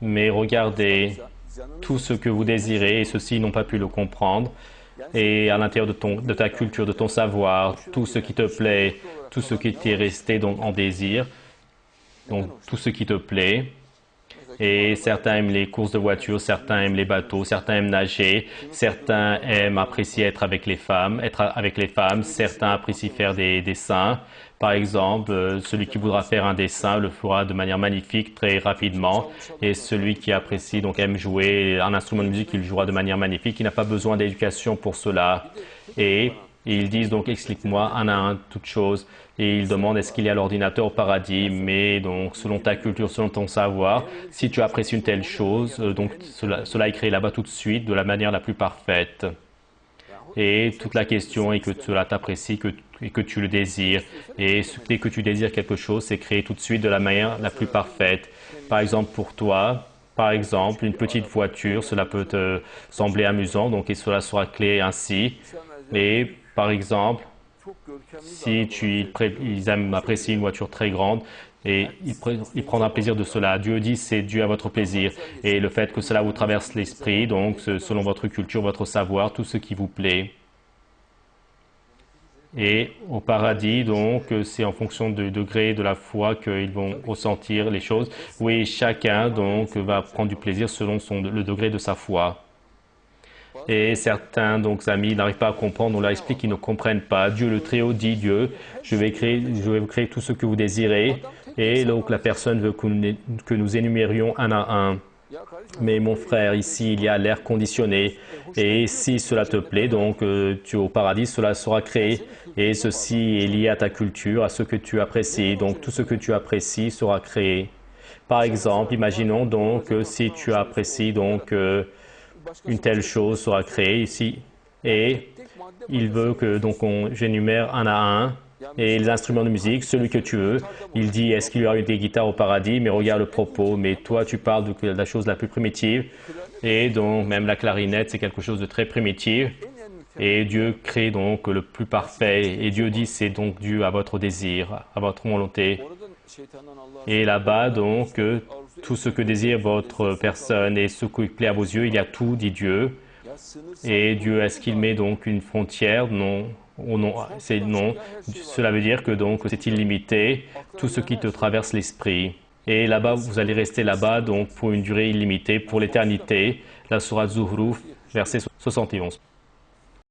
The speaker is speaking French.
mais regardez tout ce que vous désirez et ceux-ci n'ont pas pu le comprendre. Et à l'intérieur de ta culture, de ton savoir, tout ce qui te plaît, tout ce qui t'est resté donc en désir, donc tout ce qui te plaît. Et certains aiment les courses de voiture, certains aiment les bateaux, certains aiment nager, certains aiment apprécier être avec les femmes, certains apprécient faire des dessins. Par exemple, celui qui voudra faire un dessin le fera de manière magnifique, très rapidement. Et celui qui apprécie, donc aime jouer un instrument de musique, il jouera de manière magnifique. Il n'a pas besoin d'éducation pour cela. Et ils disent donc, explique-moi un à un toute chose. Et ils demandent, est-ce qu'il y a l'ordinateur au paradis? Mais donc, selon ta culture, selon ton savoir, si tu apprécies une telle chose, donc cela est créé là-bas tout de suite, de la manière la plus parfaite. Et toute la question est que cela t'apprécie et que tu le désires. Et dès que tu désires quelque chose, c'est créé tout de suite de la manière la plus parfaite. Par exemple, pour toi, par exemple, une petite voiture, cela peut te sembler amusant, donc et cela sera créé ainsi. Et par exemple, si ils apprécient une voiture très grande, et il prendra plaisir de cela. Dieu dit, c'est dû à votre plaisir. Et le fait que cela vous traverse l'esprit, donc selon votre culture, votre savoir, tout ce qui vous plaît. Et au paradis, donc, c'est en fonction du degré de la foi qu'ils vont ressentir les choses. Oui, chacun, donc, va prendre du plaisir selon le degré de sa foi. Et certains donc amis n'arrivent pas à comprendre, on leur explique qu'ils ne comprennent pas. Dieu le Très-Haut dit Dieu, je vais vous créer tout ce que vous désirez. Et donc la personne veut que nous énumérions un à un. Mais mon frère, ici, il y a l'air conditionné. Et si cela te plaît, donc tu es au paradis, cela sera créé. Et ceci est lié à ta culture, à ce que tu apprécies. Donc tout ce que tu apprécies sera créé. Par exemple, imaginons donc si tu apprécies donc une telle chose sera créée ici. Et il veut que donc j'énumère un à un. Et les instruments de musique, celui que tu veux, il dit est-ce qu'il y aura des guitares au paradis? Mais regarde le propos, mais toi tu parles de la chose la plus primitive. Et donc même la clarinette c'est quelque chose de très primitif. Et Dieu crée donc le plus parfait. Et Dieu dit c'est donc dû à votre désir, à votre volonté. Et là-bas donc tout ce que désire votre personne et ce qui plaît à vos yeux, il y a tout, dit Dieu. Et Dieu, est-ce qu'il met donc une frontière? Non. Ou non, c'est non. Cela veut dire que donc c'est illimité, tout ce qui te traverse l'esprit. Et là-bas, vous allez rester là-bas donc pour une durée illimitée, pour l'éternité. La sourate Zuhruf, verset 71.